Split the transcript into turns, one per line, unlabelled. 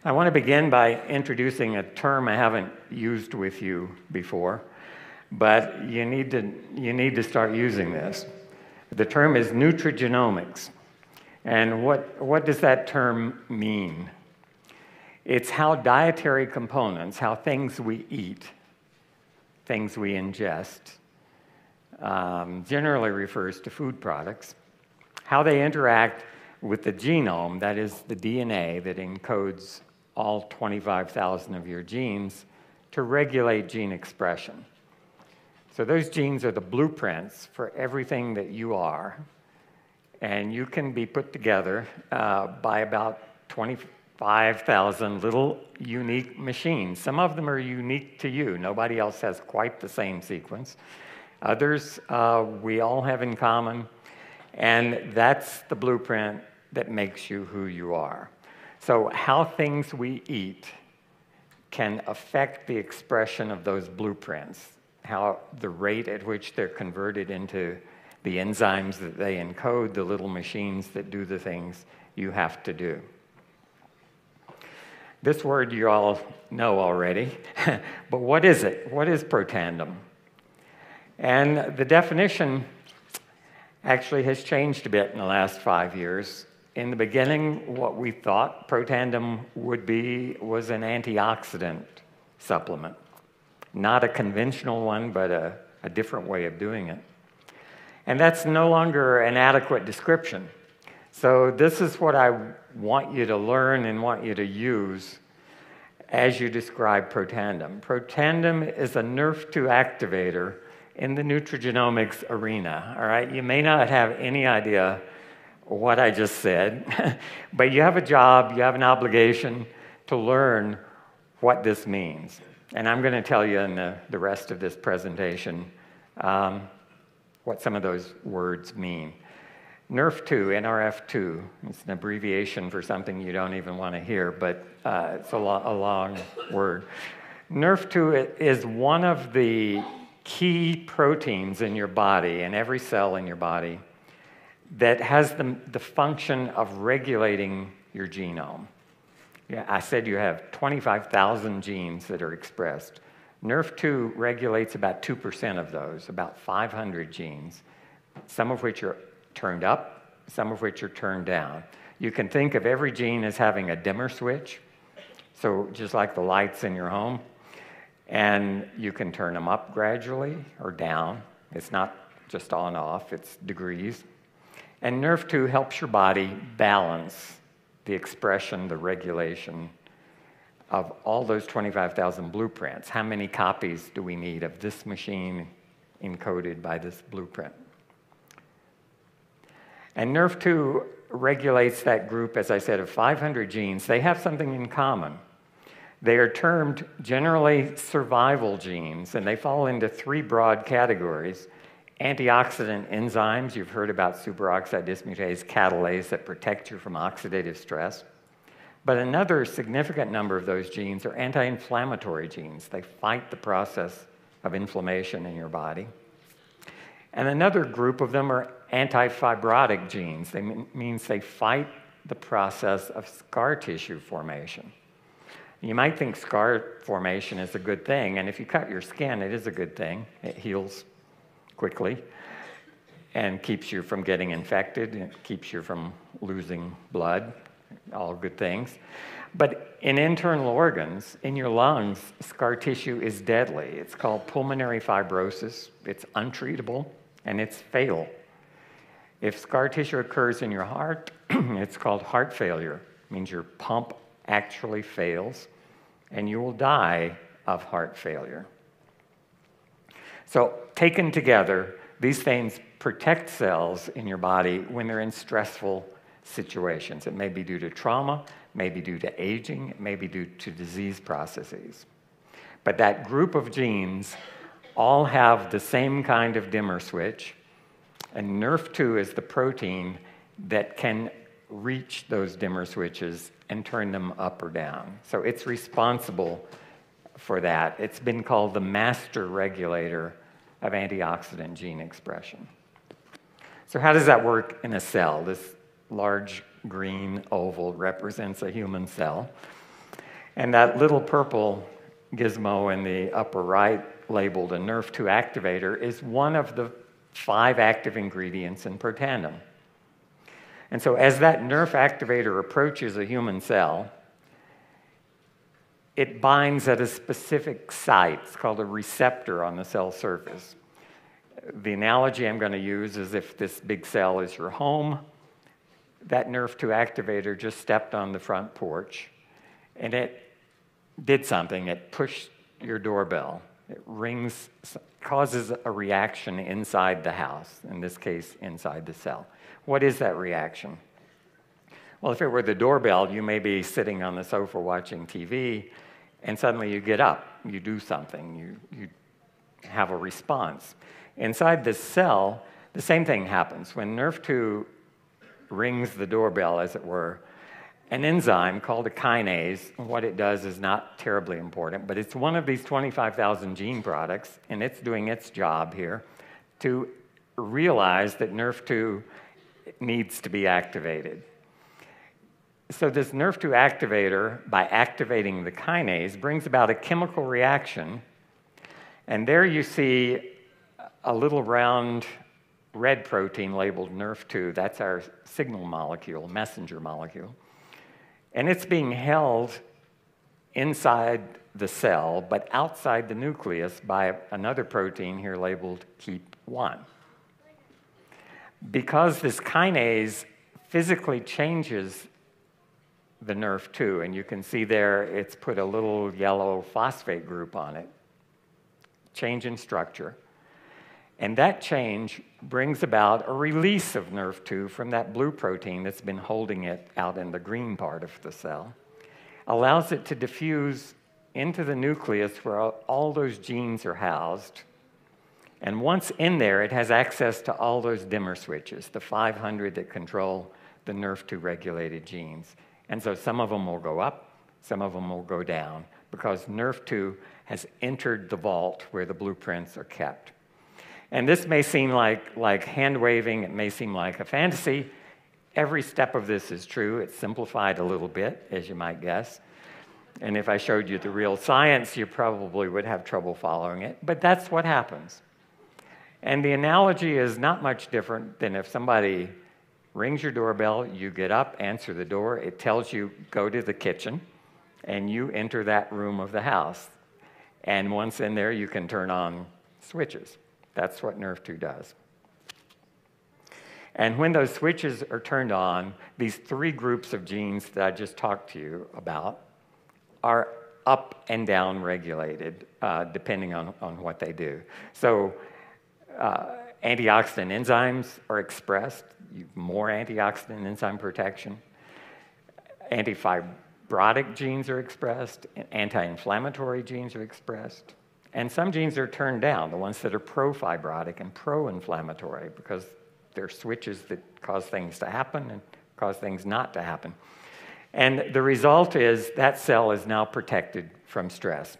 I want to begin by introducing a term I haven't used with you before, but you need to start using this. The term is Nutrigenomics. And what does that term mean? It's how dietary components, how things we eat, things we ingest, generally refers to food products, how they interact with the genome, that is the DNA that encodes all 25,000 of your genes, to regulate gene expression. So those genes are the blueprints for everything that you are, and you can be put together by about 25,000 little unique machines. Some of them are unique to you. Nobody else has quite the same sequence. Others we all have in common, and that's the blueprint that makes you who you are. So how things we eat can affect the expression of those blueprints, how the rate at which they're converted into the enzymes that they encode, the little machines that do the things you have to do. This word you all know already, but what is it? What is protandem? And the definition actually has changed a bit in the last 5 years. In the beginning, what we thought protandem would be was an antioxidant supplement. Not a conventional one, but a different way of doing it. And that's no longer an adequate description. So this is what I want you to learn and want you to use as you describe protandem. Protandem is a Nrf2 activator in the nutrigenomics arena, all right? You may not have any idea what I just said, but you have a job, you have an obligation to learn what this means. And I'm going to tell you in the rest of this presentation what some of those words mean. Nrf2, Nrf2, it's an abbreviation for something you don't even want to hear, but it's a long word. Nrf2 is one of the key proteins in your body, in every cell in your body, that has the function of regulating your genome. Yeah, I said you have 25,000 genes that are expressed. Nrf2 regulates about 2% of those, about 500 genes, some of which are turned up, some of which are turned down. You can think of every gene as having a dimmer switch, so just like the lights in your home, and you can turn them up gradually or down. It's not just on off, it's degrees. And Nrf2 helps your body balance the expression, the regulation of all those 25,000 blueprints. How many copies do we need of this machine encoded by this blueprint? And Nrf2 regulates that group, as I said, of 500 genes. They have something in common. They are termed generally survival genes, and they fall into 3 broad categories. Antioxidant enzymes, you've heard about superoxide dismutase catalase that protect you from oxidative stress. But another significant number of those genes are anti-inflammatory genes. They fight the process of inflammation in your body. And another group of them are anti-fibrotic genes. That means they fight the process of scar tissue formation. You might think scar formation is a good thing, and if you cut your skin, it is a good thing. It heals quickly and keeps you from getting infected, it keeps you from losing blood, all good things. But in internal organs, in your lungs, scar tissue is deadly. It's called pulmonary fibrosis. It's untreatable, and it's fatal. If scar tissue occurs in your heart, it's called heart failure. It means your pump actually fails, and you will die of heart failure. So taken together, these things protect cells in your body when they're in stressful situations. It may be due to trauma, it may be due to aging, it may be due to disease processes. But that group of genes all have the same kind of dimmer switch, and Nrf2 is the protein that can reach those dimmer switches and turn them up or down. So it's responsible for that. It's been called the master regulator of antioxidant gene expression. So how does that work in a cell? This large green oval represents a human cell. And that little purple gizmo in the upper right, labeled a Nrf2 activator, is one of the 5 active ingredients in Protandim. And so as that Nrf activator approaches a human cell, it binds at a specific site. It's called a receptor on the cell surface. The analogy I'm going to use is if this big cell is your home, that Nrf2 activator just stepped on the front porch, and it did something. It pushed your doorbell. It rings, causes a reaction inside the house, in this case, inside the cell. What is that reaction? Well, if it were the doorbell, you may be sitting on the sofa watching TV, and suddenly you get up, you do something, you have a response. Inside this cell, the same thing happens. When Nrf2 rings the doorbell, as it were, an enzyme called a kinase, what it does is not terribly important, but it's one of these 25,000 gene products, and it's doing its job here to realize that Nrf2 needs to be activated. So this Nrf2 activator, by activating the kinase, brings about a chemical reaction, and there you see a little round red protein labeled Nrf2. That's our signal molecule, messenger molecule. And it's being held inside the cell, but outside the nucleus by another protein here labeled KEAP1. Because this kinase physically changes the Nrf2, and you can see there it's put a little yellow phosphate group on it, change in structure. And that change brings about a release of Nrf2 from that blue protein that's been holding it out in the green part of the cell, allows it to diffuse into the nucleus where all those genes are housed. And once in there, it has access to all those dimmer switches, the 500 that control the Nrf2 regulated genes. And so some of them will go up, some of them will go down, because Nrf2 has entered the vault where the blueprints are kept. And this may seem like hand-waving, it may seem like a fantasy. Every step of this is true. It's simplified a little bit, as you might guess. And if I showed you the real science, you probably would have trouble following it. But that's what happens. And the analogy is not much different than if somebody rings your doorbell, you get up, answer the door, it tells you, go to the kitchen, and you enter that room of the house. And once in there, you can turn on switches. That's what Nrf2 does. And when those switches are turned on, these 3 groups of genes that I just talked to you about are up and down regulated, depending on what they do. So antioxidant enzymes are expressed, more antioxidant enzyme protection. Antifibrotic genes are expressed, anti-inflammatory genes are expressed. And some genes are turned down, the ones that are pro-fibrotic and pro-inflammatory, because they're switches that cause things to happen and cause things not to happen. And the result is that cell is now protected from stress.